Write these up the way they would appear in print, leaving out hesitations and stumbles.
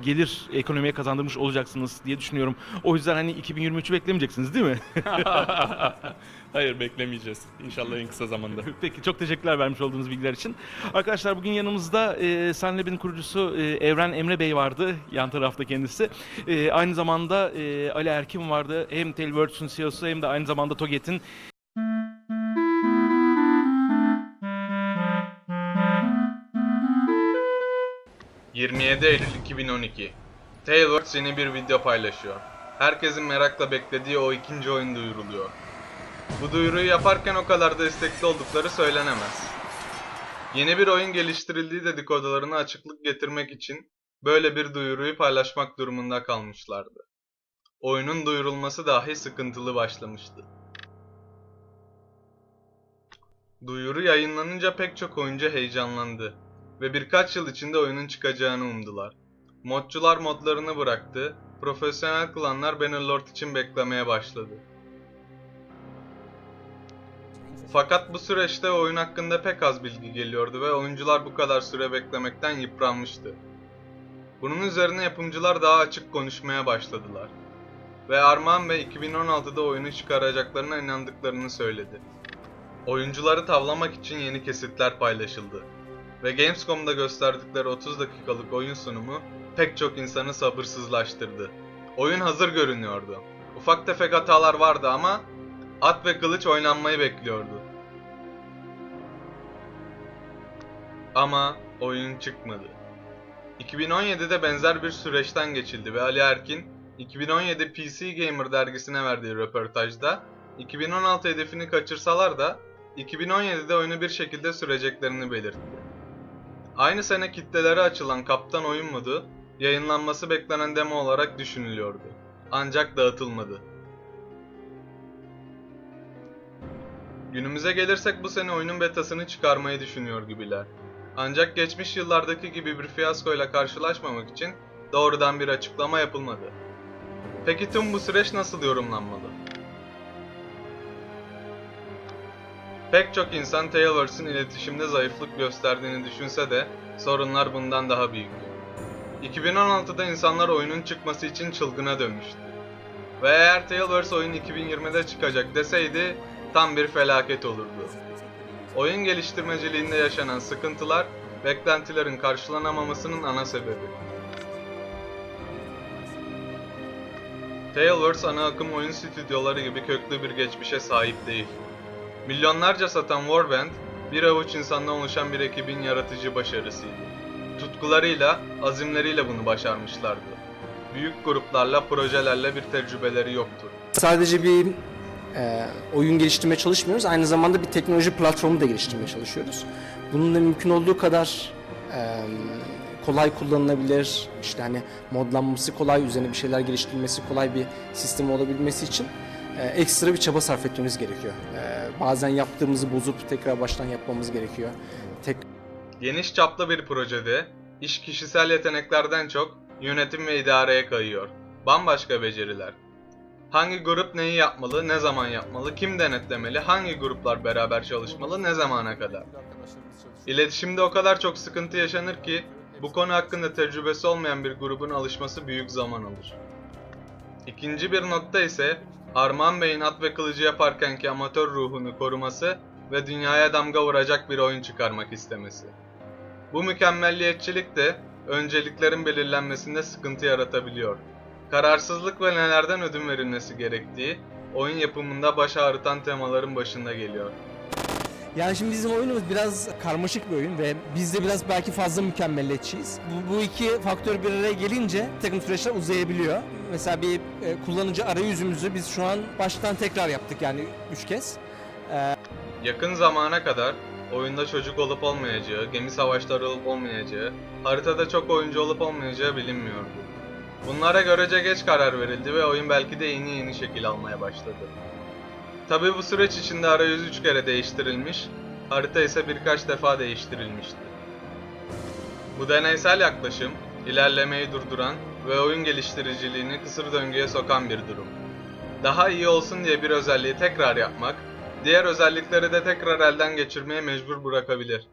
gelir ekonomiye kazandırmış olacaksınız diye düşünüyorum. O yüzden hani 2023'ü beklemeyeceksiniz değil mi? Hayır, beklemeyeceğiz. İnşallah en kısa zamanda. Peki, çok teşekkürler vermiş olduğunuz bilgiler için. Arkadaşlar, bugün yanımızda Senlab'in kurucusu Evren Emre Bey vardı. Yan tarafta kendisi. Aynı zamanda Ali Erkin vardı. Hem Tailwords'un CEO'su hem de aynı zamanda Toget'in 27 Eylül 2012. Tailwords yeni bir video paylaşıyor. Herkesin merakla beklediği o ikinci oyun duyuruluyor. Bu duyuruyu yaparken o kadar da istekli oldukları söylenemez. Yeni bir oyun geliştirildiği dedikodularına açıklık getirmek için böyle bir duyuruyu paylaşmak durumunda kalmışlardı. Oyunun duyurulması dahi sıkıntılı başlamıştı. Duyuru yayınlanınca pek çok oyuncu heyecanlandı ve birkaç yıl içinde oyunun çıkacağını umdular. Modcular modlarını bıraktı, profesyonel klanlar Bannerlord için beklemeye başladı. Fakat bu süreçte oyun hakkında pek az bilgi geliyordu ve oyuncular bu kadar süre beklemekten yıpranmıştı. Bunun üzerine yapımcılar daha açık konuşmaya başladılar. Ve Armağan Bey 2016'da oyunu çıkaracaklarına inandıklarını söyledi. Oyuncuları tavlamak için yeni kesitler paylaşıldı. Ve Gamescom'da gösterdikleri 30 dakikalık oyun sunumu pek çok insanı sabırsızlaştırdı. Oyun hazır görünüyordu. Ufak tefek hatalar vardı ama at ve kılıç oynanmayı bekliyordu. Ama oyun çıkmadı. 2017'de benzer bir süreçten geçildi ve Ali Erkin, 2017 PC Gamer dergisine verdiği röportajda 2016 hedefini kaçırsalar da 2017'de oyunu bir şekilde süreceklerini belirtti. Aynı sene kitlelere açılan Kaptan Oyun modu yayınlanması beklenen demo olarak düşünülüyordu. Ancak dağıtılmadı. Günümüze gelirsek bu sene oyunun betasını çıkarmayı düşünüyor gibiler. Ancak geçmiş yıllardaki gibi bir fiyaskoyla karşılaşmamak için doğrudan bir açıklama yapılmadı. Peki tüm bu süreç nasıl yorumlanmalı? Pek çok insan Tailwords'ün iletişimde zayıflık gösterdiğini düşünse de sorunlar bundan daha büyük. 2016'da insanlar oyunun çıkması için çılgına dönmüştü. Ve eğer Tailwords oyun 2020'de çıkacak deseydi tam bir felaket olurdu. Oyun geliştirmeciliğinde yaşanan sıkıntılar beklentilerin karşılanamamasının ana sebebi. Tailwords ana akım oyun stüdyoları gibi köklü bir geçmişe sahip değil. Milyonlarca satan Warband, bir avuç insandan oluşan bir ekibin yaratıcı başarısıydı. Tutkularıyla, azimleriyle bunu başarmışlardı. Büyük gruplarla, projelerle bir tecrübeleri yoktur. Sadece bir oyun geliştirmeye çalışmıyoruz, aynı zamanda bir teknoloji platformu da geliştirmeye çalışıyoruz. Bunun da mümkün olduğu kadar kolay kullanılabilir, işte hani modlanması kolay, üzerine bir şeyler geliştirilmesi kolay bir sistem olabilmesi için ekstra bir çaba sarf etmemiz gerekiyor. Bazen yaptığımızı bozup tekrar baştan yapmamız gerekiyor. Geniş çaplı bir projede iş kişisel yeteneklerden çok yönetim ve idareye kayıyor. Bambaşka beceriler. Hangi grup neyi yapmalı, ne zaman yapmalı, kim denetlemeli, hangi gruplar beraber çalışmalı, ne zamana kadar? İletişimde o kadar çok sıkıntı yaşanır ki bu konu hakkında tecrübesi olmayan bir grubun alışması büyük zaman alır. İkinci bir nokta ise Armağan Bey'in at ve kılıcı yaparkenki amatör ruhunu koruması ve dünyaya damga vuracak bir oyun çıkarmak istemesi. Bu mükemmelliyetçilik de önceliklerin belirlenmesinde sıkıntı yaratabiliyor. Kararsızlık ve nelerden ödün verilmesi gerektiği oyun yapımında baş ağrıtan temaların başında geliyor. Yani şimdi bizim oyunumuz biraz karmaşık bir oyun ve biz de biraz belki fazla mükemmelliyetçiyiz. Bu iki faktör bir araya gelince takım süreçler uzayabiliyor. Mesela bir kullanıcı arayüzümüzü biz şu an baştan tekrar yaptık, yani 3 kez. Yakın zamana kadar oyunda çocuk olup olmayacağı, gemi savaşları olup olmayacağı, haritada çok oyuncu olup olmayacağı bilinmiyordu. Bunlara görece geç karar verildi ve oyun belki de yeni şekil almaya başladı. Tabii bu süreç içinde arayüz 3 kere değiştirilmiş, harita ise birkaç defa değiştirilmişti. Bu deneysel yaklaşım, ilerlemeyi durduran ve oyun geliştiriciliğini kısır döngüye sokan bir durum. Daha iyi olsun diye bir özelliği tekrar yapmak, diğer özellikleri de tekrar elden geçirmeye mecbur bırakabilir.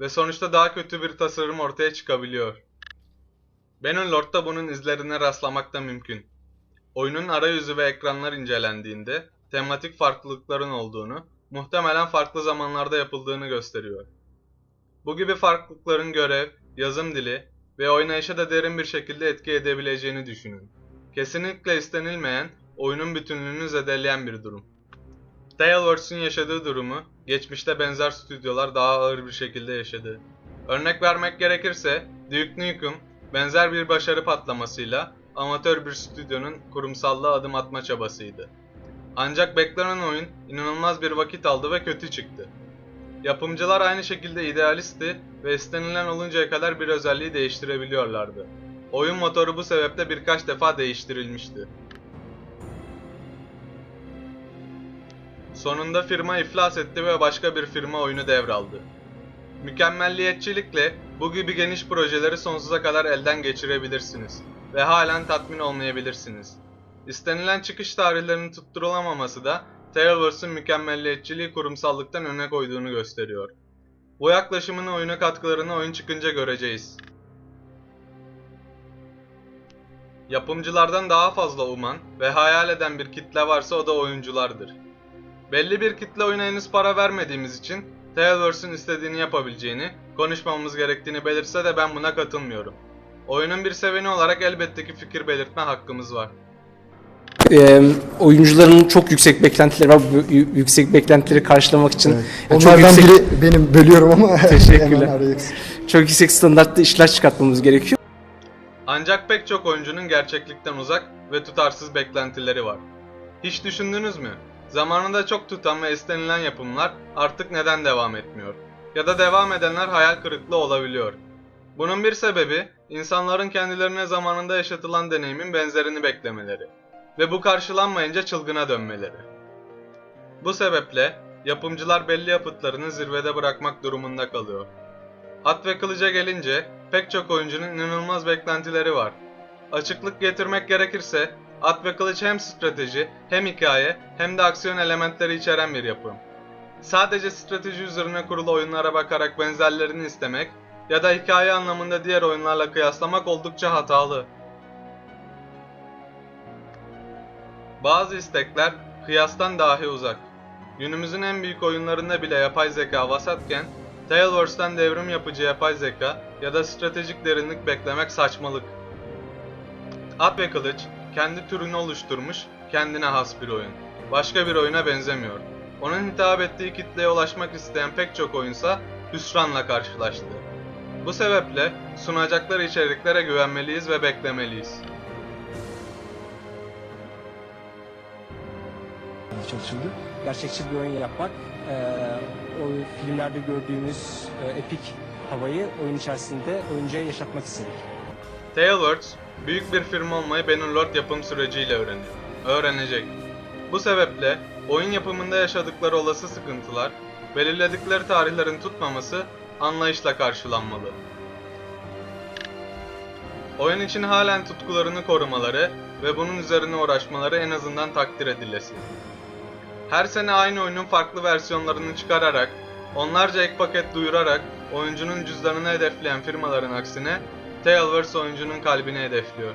Ve sonuçta daha kötü bir tasarım ortaya çıkabiliyor. Bannerlord'da bunun izlerine rastlamak da mümkün. Oyunun arayüzü ve ekranlar incelendiğinde tematik farklılıkların olduğunu, muhtemelen farklı zamanlarda yapıldığını gösteriyor. Bu gibi farklılıkların görev, yazım dili ve oynayışa da derin bir şekilde etki edebileceğini düşünün. Kesinlikle istenilmeyen, oyunun bütünlüğünü zedeleyen bir durum. Taleworks'ün yaşadığı durumu, geçmişte benzer stüdyolar daha ağır bir şekilde yaşadı. Örnek vermek gerekirse, Duke Nukem, benzer bir başarı patlamasıyla amatör bir stüdyonun kurumsallığa adım atma çabasıydı. Ancak beklenen oyun inanılmaz bir vakit aldı ve kötü çıktı. Yapımcılar aynı şekilde idealistti ve istenilen oluncaya kadar bir özelliği değiştirebiliyorlardı. Oyun motoru bu sebeple birkaç defa değiştirilmişti. Sonunda firma iflas etti ve başka bir firma oyunu devraldı. Mükemmelliyetçilikle bu gibi geniş projeleri sonsuza kadar elden geçirebilirsiniz ve halen tatmin olmayabilirsiniz. İstenilen çıkış tarihlerinin tutturulamaması da Taleworks'un mükemmelliyetçiliği kurumsallıktan öne koyduğunu gösteriyor. Bu yaklaşımın oyuna katkılarını oyun çıkınca göreceğiz. Yapımcılardan daha fazla uman ve hayal eden bir kitle varsa o da oyunculardır. Belli bir kitle oyuna henüz para vermediğimiz için Taleworks'un istediğini yapabileceğini, konuşmamamız gerektiğini belirtse de ben buna katılmıyorum. Oyunun bir seveni olarak elbette ki fikir belirtme hakkımız var. Oyuncuların çok yüksek beklentileri var. Bu yüksek beklentileri karşılamak için Evet. yani çok Onlardan yüksek, biri benim, bölüyorum ama Teşekkürler. hemen araya çok yüksek standartta işler çıkartmamız gerekiyor. Ancak pek çok oyuncunun gerçeklikten uzak ve tutarsız beklentileri var. Hiç düşündünüz mü? Zamanında çok tutan ve istenilen yapımlar artık neden devam etmiyor? Ya da devam edenler hayal kırıklığı olabiliyor. Bunun bir sebebi, insanların kendilerine zamanında yaşatılan deneyimin benzerini beklemeleri ve bu karşılanmayınca çılgına dönmeleri. Bu sebeple yapımcılar belli yapıtlarını zirvede bırakmak durumunda kalıyor. At ve kılıca gelince pek çok oyuncunun inanılmaz beklentileri var. Açıklık getirmek gerekirse At ve Kılıç hem strateji, hem hikaye, hem de aksiyon elementleri içeren bir yapım. Sadece strateji üzerine kurulu oyunlara bakarak benzerlerini istemek ya da hikaye anlamında diğer oyunlarla kıyaslamak oldukça hatalı. Bazı istekler kıyastan dahi uzak. Günümüzün en büyük oyunlarında bile yapay zeka vasatken, Taleworks'tan devrim yapıcı yapay zeka ya da stratejik derinlik beklemek saçmalık. At ve Kılıç, kendi türünü oluşturmuş, kendine has bir oyun. Başka bir oyuna benzemiyor. Onun hitap ettiği kitleye ulaşmak isteyen pek çok oyunsa hüsranla karşılaştı. Bu sebeple sunacakları içeriklere güvenmeliyiz ve beklemeliyiz. Çalışıldı. Gerçekçi bir oyun yapmak, o filmlerde gördüğümüz epik havayı oyun içerisinde oyuncuya yaşatmak istedik. Taleworks, büyük bir firma olmayı Bannerlord yapım süreciyle öğrenecek. Bu sebeple oyun yapımında yaşadıkları olası sıkıntılar, belirledikleri tarihlerin tutmaması anlayışla karşılanmalı. Oyun için halen tutkularını korumaları ve bunun üzerine uğraşmaları en azından takdir edilesi. Her sene aynı oyunun farklı versiyonlarını çıkararak, onlarca ek paket duyurarak oyuncunun cüzdanını hedefleyen firmaların aksine Taleworks oyuncunun kalbini hedefliyor.